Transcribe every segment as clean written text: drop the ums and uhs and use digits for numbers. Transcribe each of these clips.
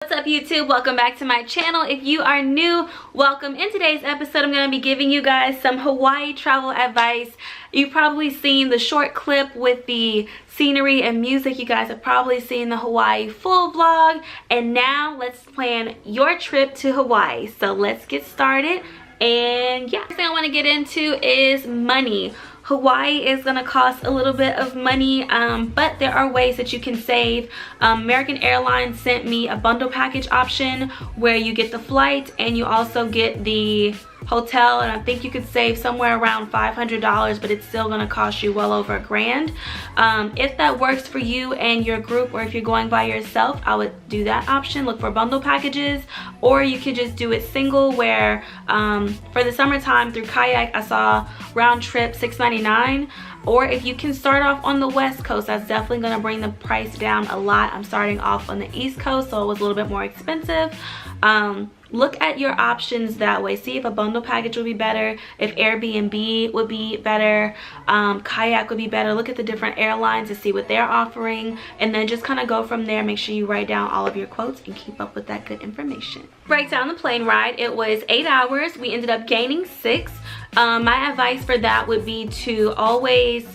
What's up YouTube? Welcome back to my channel. If you are new, welcome. In today's episode, I'm going to be giving you guys some Hawaii travel advice. You've probably seen the short clip with the scenery and music. You guys have probably seen the Hawaii full vlog. And now let's plan your trip to Hawaii. So let's get started. And yeah, the thing I want to get into is money. Hawaii is going to cost a little bit of money, but there are ways that you can save. American Airlines sent me a bundle package option where you get the flight and you also get the hotel, and I think you could save somewhere around $500, but it's still going to cost you well over $1,000. If that works for you and your group, or if you're going by yourself, I would do that option. Look for bundle packages, or you could just do it single, where for the summertime through Kayak I saw round trip $6.99. Or if you can start off on the West Coast, that's definitely going to bring the price down a lot. I'm starting off on the East Coast, so it was a little bit more expensive. Look at your options that way. See if a bundle package would be better, if Airbnb would be better, Kayak would be better. Look at the different airlines to see what they're offering, and then just kind of go from there. Make sure you write down all of your quotes and keep up with that good information. Break down the plane ride. It was 8 hours. We ended up gaining 6. My advice for that would be to always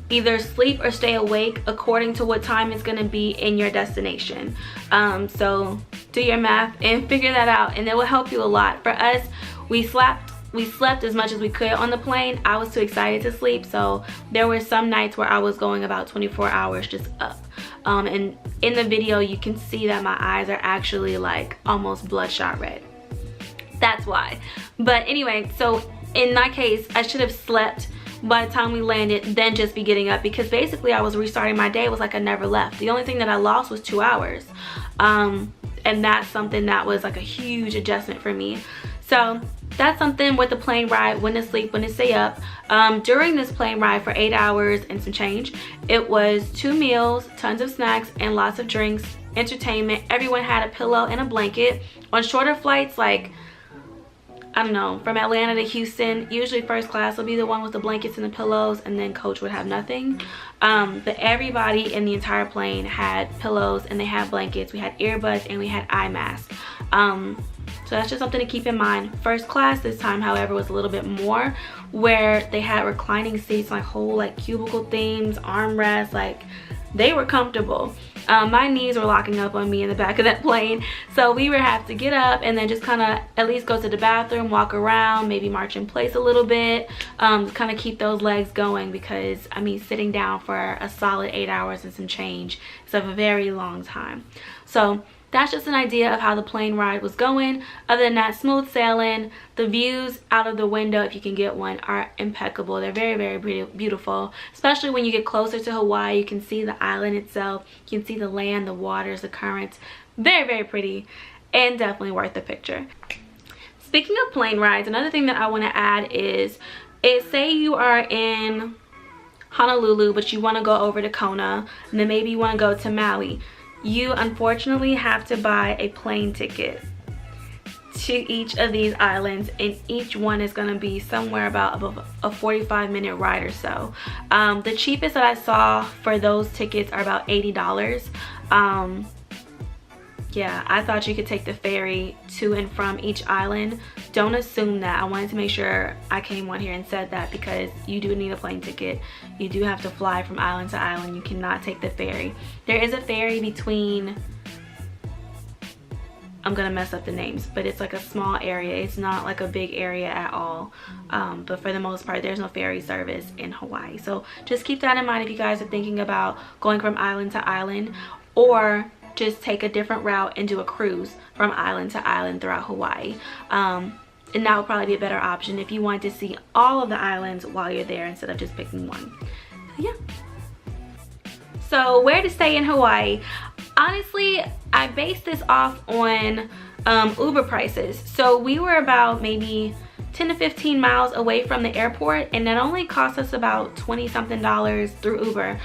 either sleep or stay awake according to what time it's going to be in your destination. So do your math and figure that out, and it will help you a lot. For us, we slept as much as we could on the plane. I was too excited to sleep, so there were some nights where I was going about 24 hours just up. And in the video you can see that my eyes are actually like almost bloodshot red. That's why. But anyway, so in my case, I should have slept by the time we landed, then just be getting up, because basically I was restarting my day. It was like I never left. The only thing that I lost was 2 hours, and that's something that was like a huge adjustment for me. So that's something with the plane ride, when to sleep, when to stay up. During this plane ride for 8 hours and some change, it was 2 meals, tons of snacks, and lots of drinks, entertainment. Everyone had a pillow and a blanket. On shorter flights, like, I don't know, from Atlanta to Houston, usually first class will be the one with the blankets and the pillows, and then coach would have nothing. But everybody in the entire plane had pillows and they had blankets. We had earbuds and we had eye masks. So that's just something to keep in mind. First class this time, however, was a little bit more, where they had reclining seats, like whole like cubicle themes, armrests, like they were comfortable. My knees were locking up on me in the back of that plane, so we would have to get up and then just kind of at least go to the bathroom, walk around, maybe march in place a little bit, kind of keep those legs going, because I mean, sitting down for a solid 8 hours and some change is a very long time. So that's just an idea of how the plane ride was going. Other than that, smooth sailing. The views out of the window, if you can get one, are impeccable. They're very, very beautiful, especially when you get closer to Hawaii. You can see the island itself. You can see the land, the waters, the currents. Very, very pretty, and definitely worth the picture. Speaking of plane rides, another thing that I want to add is say you are in Honolulu, but you want to go over to Kona, and then maybe you want to go to Maui. You unfortunately have to buy a plane ticket to each of these islands, and each one is going to be somewhere about a 45-minute ride or so. The cheapest that I saw for those tickets are about $80. Yeah, I thought you could take the ferry to and from each island. Don't assume that. I wanted to make sure I came on here and said that, because you do need a plane ticket. You do have to fly from island to island. You cannot take the ferry. There is a ferry between, I'm gonna mess up the names, but it's like a small area. It's not like a big area at all. But for the most part, there's no ferry service in Hawaii. So just keep that in mind if you guys are thinking about going from island to island, or just take a different route and do a cruise from island to island throughout Hawaii. And that would probably be a better option if you want to see all of the islands while you're there instead of just picking one. So yeah. So where to stay in Hawaii? Honestly, I based this off on Uber prices. So we were about maybe 10 to 15 miles away from the airport, and that only cost us about $20 something through Uber,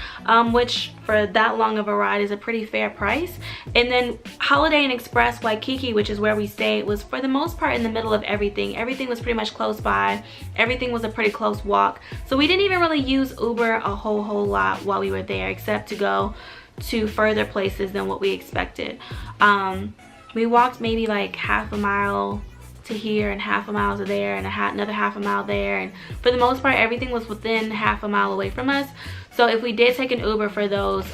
which for that long of a ride is a pretty fair price. And then Holiday Inn Express Waikiki, which is where we stayed, was for the most part in the middle of everything. Everything was pretty much close by. Everything was a pretty close walk. So we didn't even really use Uber a whole lot while we were there, except to go to further places than what we expected. We walked maybe like half a mile to here and half a mile to there and another half a mile there, and for the most part everything was within half a mile away from us. So if we did take an Uber for those,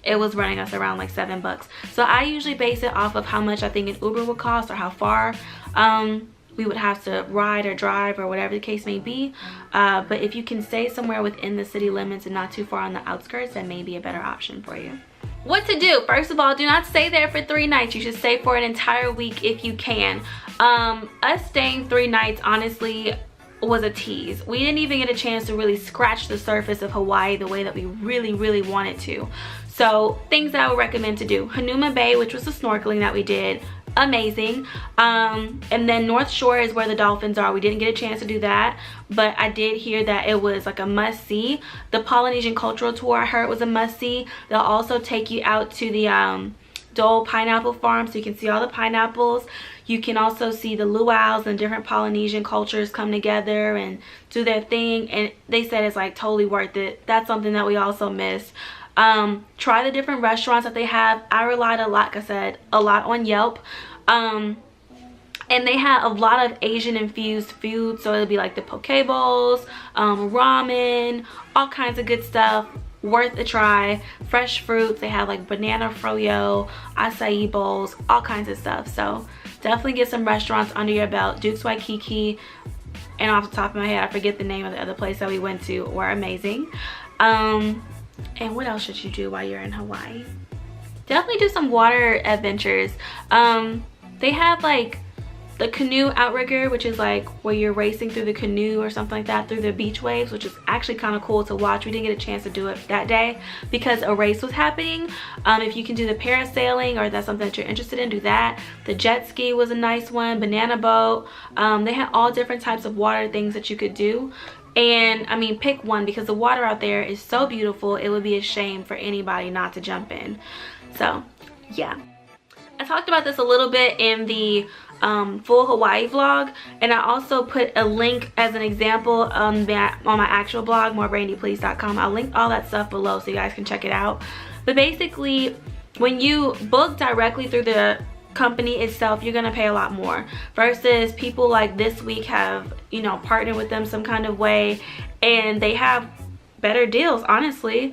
it was running us around like $7. So I usually base it off of how much I think an Uber would cost or how far we would have to ride or drive or whatever the case may be. But if you can stay somewhere within the city limits and not too far on the outskirts, that may be a better option for you. What to do? First of all, do not stay there for 3 nights. You should stay for an entire week if you can. Us staying 3 nights honestly was a tease. We didn't even get a chance to really scratch the surface of Hawaii the way that we really wanted to. So things that I would recommend to do: Hanuma Bay, which was the snorkeling that we did, amazing. And then North Shore is where the dolphins are. We didn't get a chance to do that, but I did hear that it was like a must-see. The Polynesian Cultural Tour, I heard, was a must-see. They'll also take you out to the Dole Pineapple Farm, so you can see all the pineapples. You can also see the luau's and different Polynesian cultures come together and do their thing, and they said it's like totally worth it. That's something that we also missed. Try the different restaurants that they have. I relied a lot, like I said, a lot on Yelp. And they have a lot of Asian infused food, so it'll be like the poke bowls, ramen, all kinds of good stuff. Worth a try. Fresh fruits, they have like banana froyo, acai bowls, all kinds of stuff. So definitely get some restaurants under your belt. Duke's Waikiki, and off the top of my head I forget the name of the other place that we went to, were amazing. And what else should you do while you're in Hawaii? Definitely do some water adventures. They have like the canoe outrigger, which is like where you're racing through the canoe or something like that through the beach waves, which is actually kind of cool to watch. We didn't get a chance to do it that day because a race was happening. If you can do the parasailing, or if that's something that you're interested in, do that. The jet ski was a nice one. Banana boat. They had all different types of water things that you could do. And I mean, pick one, because the water out there is so beautiful. It would be a shame for anybody not to jump in. So yeah, I talked about this a little bit in the full Hawaii vlog, and I also put a link as an example on my actual blog, morebrandyplease.com. I'll link all that stuff below so you guys can check it out. But basically, when you book directly through the company itself, you're gonna pay a lot more versus people like This Week have, you know, partnered with them some kind of way, and they have better deals, honestly.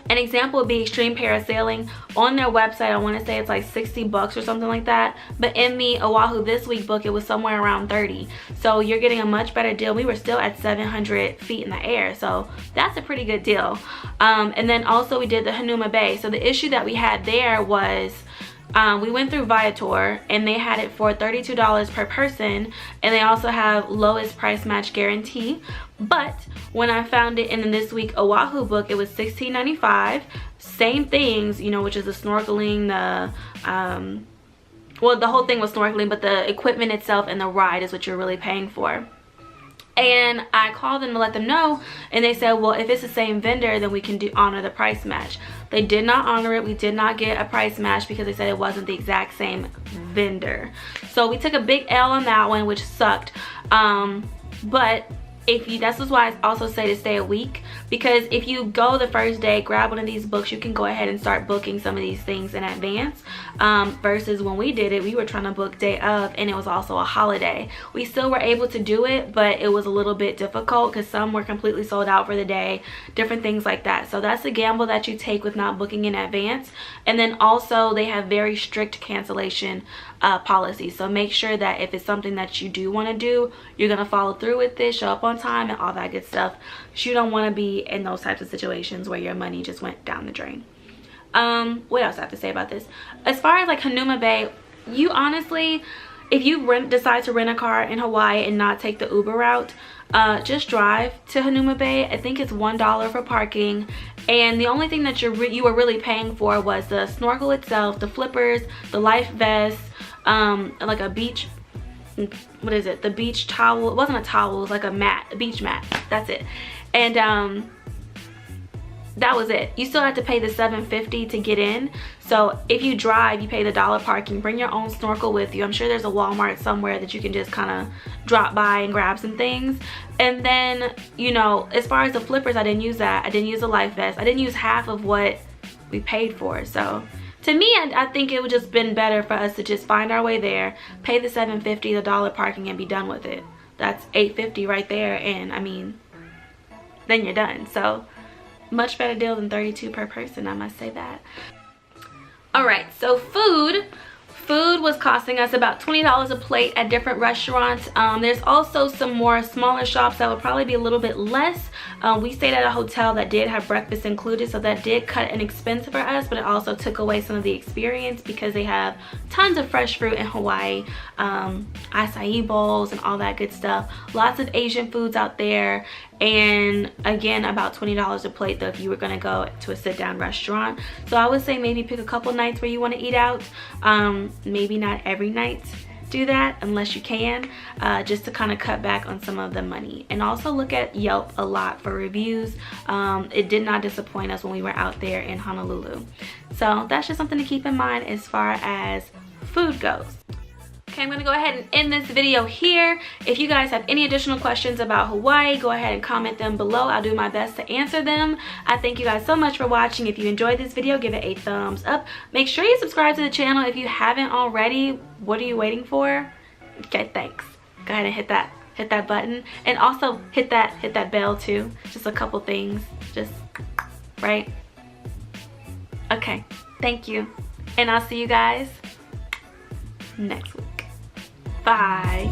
An example would be Extreme Parasailing. On their website, I want to say it's like $60 or something like that, but in the Oahu This Week book, it was somewhere around 30. So you're getting a much better deal. We were still at 700 feet in the air, so that's a pretty good deal. And then also we did the Hanuma Bay. So the issue that we had there was we went through Viator, and they had it for $32 per person, and they also have lowest price match guarantee. But when I found it in the This Week Oahu book, it was $16.95. Same things, you know, which is the snorkeling, the well, the whole thing was snorkeling, but the equipment itself and the ride is what you're really paying for. And I called them to let them know, and they said, well, if it's the same vendor, then we can honor the price match. They did not honor it. We did not get a price match because they said it wasn't the exact same vendor. So we took a big L on that one, which sucked. But if you, that's why I also say to stay a week, because if you go the first day, grab one of these books, you can go ahead and start booking some of these things in advance. Versus when we did it, we were trying to book day of, and it was also a holiday. We still were able to do it, but it was a little bit difficult because some were completely sold out for the day, different things like that. So that's a gamble that you take with not booking in advance. And then also they have very strict cancellation policies, so make sure that if it's something that you do want to do, you're gonna follow through with it, show up on time and all that good stuff. You don't want to be in those types of situations where your money just went down the drain. What else I have to say about this? As far as like Hanuma Bay, you honestly, if you decide to rent a car in Hawaii and not take the Uber route, just drive to Hanuma Bay. I think it's $1 for parking, and the only thing that you were really paying for was the snorkel itself, the flippers, the life vest, like a beach, what is it, the beach towel. It wasn't a towel, it was like a mat, a beach mat. That's it. And that was it. You still had to pay the $7.50 to get in. So if you drive, you pay the $1 parking. Bring your own snorkel with you. I'm sure there's a Walmart somewhere that you can just kind of drop by and grab some things. And then, you know, as far as the flippers, I didn't use that. I didn't use a life vest. I didn't use half of what we paid for. So To me, I think it would just been better for us to just find our way there, pay the $7.50, the $1 parking, and be done with it. That's $8.50 right there, and I mean, then you're done. So much better deal than $32 per person, I must say that. All right, so food was costing us about $20 a plate at different restaurants. There's also some more smaller shops that would probably be a little bit less. We stayed at a hotel that did have breakfast included, so that did cut an expense for us, but it also took away some of the experience because they have tons of fresh fruit in Hawaii, acai bowls and all that good stuff. Lots of Asian foods out there, and again, about $20 a plate though if you were gonna go to a sit-down restaurant. So I would say maybe pick a couple nights where you want to eat out. Maybe not every night do that unless you can, just to kind of cut back on some of the money. And also look at Yelp a lot for reviews. It did not disappoint us when we were out there in Honolulu. So that's just something to keep in mind as far as food goes. Okay, I'm gonna go ahead and end this video here. If you guys have any additional questions about Hawaii, go ahead and comment them below. I'll do my best to answer them. I thank you guys so much for watching. If you enjoyed this video, give it a thumbs up. Make sure you subscribe to the channel if you haven't already. What are you waiting for? Okay, thanks. Go ahead and hit that button, and also hit that bell too. Just a couple things, just right. Okay, thank you, and I'll see you guys next week. Bye.